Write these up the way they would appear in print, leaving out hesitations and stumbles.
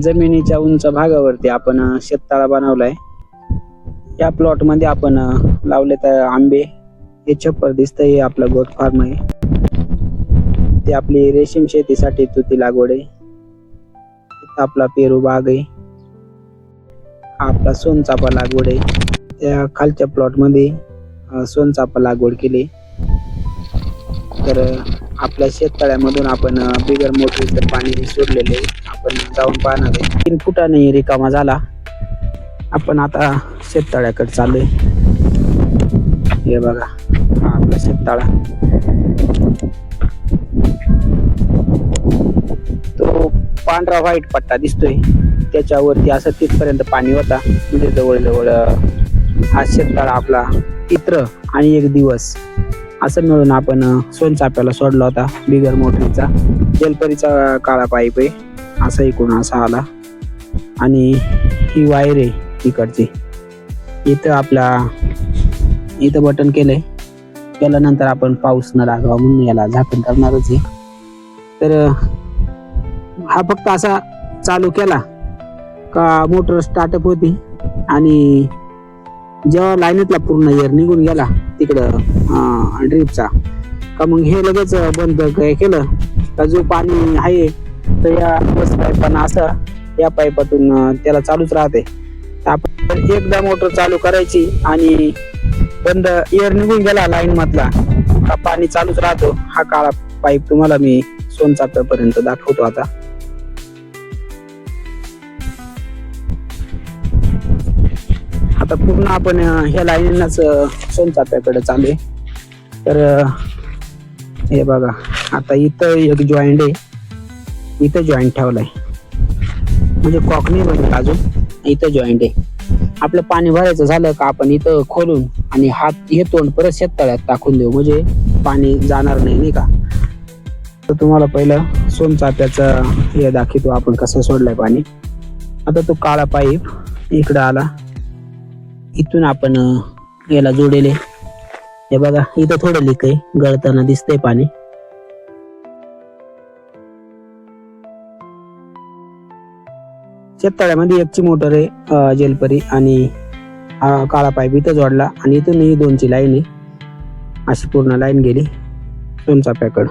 जमिनीच्या उंच भागावरती आपण शेततळा बनवलाय. या प्लॉट मध्ये आपण लावले तर आंबे, हे छप्पर दिसतंय, हे आपला गोट फार्म आहे. ते आपली रेशीम शेतीसाठी तुती लागवड आहे. इथं आपला पेरू बाग आहे. हा आपला सोनचाफा लागवड आहे. त्या खालच्या प्लॉट मध्ये सोनचाफा लागवड केली. तर आपल्या शेततळ्यामधून आपण बिगर मोटरीचं पाणी सोडलेले आपण जाऊन पाहणार आहे. 3 फुटाने रिकामा झाला. आपण आता शेततळ्याकडे चाललोय. हे बघा, हा आपला शेततळा. तो पांढरा व्हाईट पट्टा दिसतोय, त्याच्यावरती असं तिथपर्यंत पाणी होता. म्हणजे जवळजवळ हा शेततळा आपला चित्र आणि 1 दिवस असं मिळून आपण सोनचाफ्याला सोडला होता बिगर मोटरीचा. जलपरीचा काळा पाईप आहे, असा इकडून असा आला आणि ही वायर आहे इकडची. इथं बटन केलंय. केल्यानंतर आपण पाऊस न लागावा म्हणून याला झाकण करणारच आहे. तर हा फक्त असा चालू केला का मोटर स्टार्टअप होती आणि जेव्हा लाईनीतला पूर्ण एअर निघून गेला तिकडं ड्रीपचा का मग हे लगेच बंद केलं का जो पाणी आहे तर या बस पाईपानं असं या पाईपातून त्याला चालूच राहते. आपण एकदा मोटर चालू करायची आणि बंद एअर निघून गेला लाईन मधला का पाणी चालूच राहतो. हा काळा पाईप तुम्हाला मी सोनचाफ्यापर्यंत दाखवतो. आता पूर्ण आपण ह्या लाईनच सोनचाफ्याकडे चालू आहे. तर हे बघा, आता इथं एक जॉईंट आहे, इथं जॉईंट ठेवलाय म्हणजे कॉक नाही बनत अजून. इथं जॉईंट आहे. आपलं पाणी भरायचं झालं का आपण इथं खोलून आणि हे तोंड परत शेततळ्यात टाकून देऊ, म्हणजे पाणी जाणार नाही का. तर तुम्हाला पहिलं सोनचाफ्याचा हे दाखवतो आपण कसं सोडलंय पाणी. आता तो काळा पाईप इकडं आला, इथून आपण याला जोडेले. हे बघा, इथं थोडं लीक आहे, गळताना दिसतंय पाणी. शेततळ्यामध्ये एकची मोटर आहे जलपरी आणि हा काळा पाईप इथं जोडला आणि इथून ही 2ची लाईन आहे. अशी पूर्ण लाईन गेली सोनचाफ्याकडं.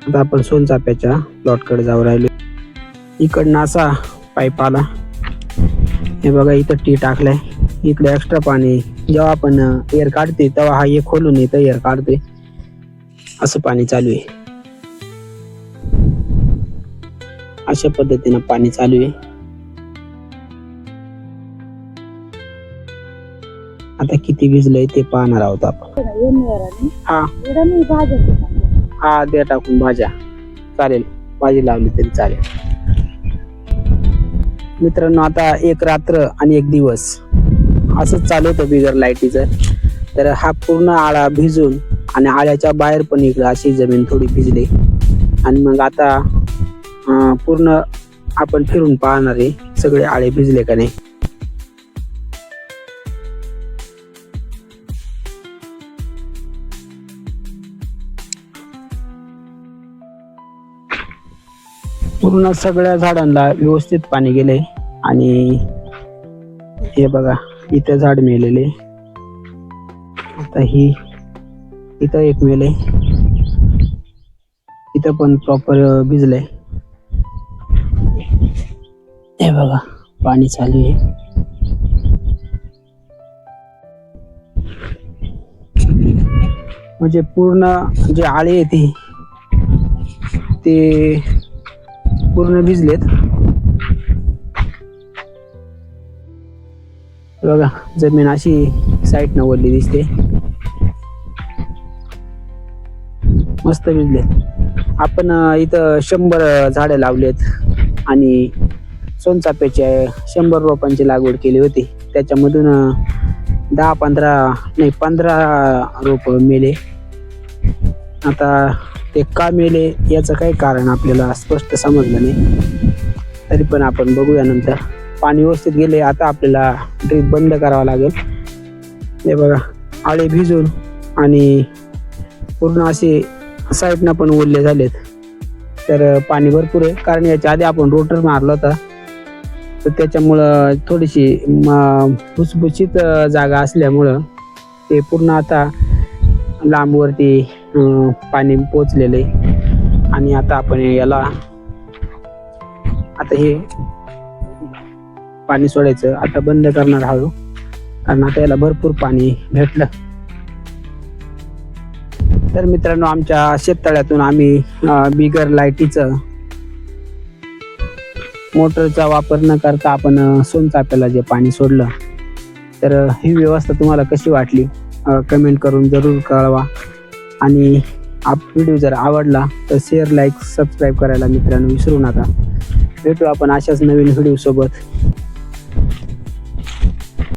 आता आपण सोनचाफ्याच्या प्लॉटकडे जाऊ राहिलो. इकडनं असा पाईप आला. हे बघा, इथं टी टाकलाय. इकडे एक्स्ट्रा पाणी जेव्हा आपण एअर काढते तेव्हा हा एक खोलून इथं एअर काढते, असं पाणी चालू आहे. अशा पद्धतीनं पाणी चालू आहे. आता किती भिजलंय ते पाहणार आहोत आपण. हा द्या टाकून भाज्या, चालेल, भाजी लावली तरी चालेल. मित्रांनो, आता 1 रात्र आणि 1 दिवस असंच चालू होतं बिगर लाईटीचं. तर हा पूर्ण आळा भिजून आणि आळ्याच्या बाहेर पण इकडं अशी जमीन थोडी भिजली आणि मग आता पूर्ण आपण फिरून पाहणार आहे सगळे आळे भिजले का नाही. पूर्ण सगळ्या झाडांना व्यवस्थित पाणी गेलंय आणि हे बघा, इथं झाड मेलेले. आता इथं एक मेले, इथं पण प्रॉपर भिजलंय. हे बघा, पाणी चालू आहे. म्हणजे पूर्ण जे आळे आहेत ते पूर्ण भिजलेत. बघा, जमीन अशी साईडनं वळली दिसते. मस्त भिजले. आपण इथं 100 झाडं लावलेत आणि सोनचाफ्याच्या 100 रोपांची लागवड केली होती. त्याच्यामधून 15 रोप मेले. आता ते का मेले याचं काही कारण आपल्याला स्पष्ट समजलं नाही, तरी पण आपण बघूया नंतर. पाणी व्यवस्थित गेले. आता आपल्याला ड्रीप बंद करावा लागेल. हे बघा, आळे भिजून आणि पूर्ण असे साईडनं पण ओले झालेत. तर पाणी भरपूर आहे, कारण याच्या आधी आपण रोटर मारला होता, तर त्याच्यामुळं थोडीशी भुसभुशीत जागा असल्यामुळं ते पूर्ण आता लांबवरती पाणी पोचलेले. आणि आता आपण याला आता हे पाणी सोडायचं आता बंद करणार आहोत, कारण आता याला भरपूर पाणी भेटलं. तर मित्रांनो, आमच्या शेततळ्यातून आम्ही बिगर लाईटीचं मोटरचा वापर न करता आपण सोनचाफ्याला जे पाणी सोडलं, तर ही व्यवस्था तुम्हाला कशी वाटली कमेंट करून जरूर कळवा. आणि व्हिडिओ जर आवडला तर शेअर, लाईक, सबस्क्राईब करायला मित्रांनो विसरू नका. भेटू आपण अशाच नवीन व्हिडिओ सोबत.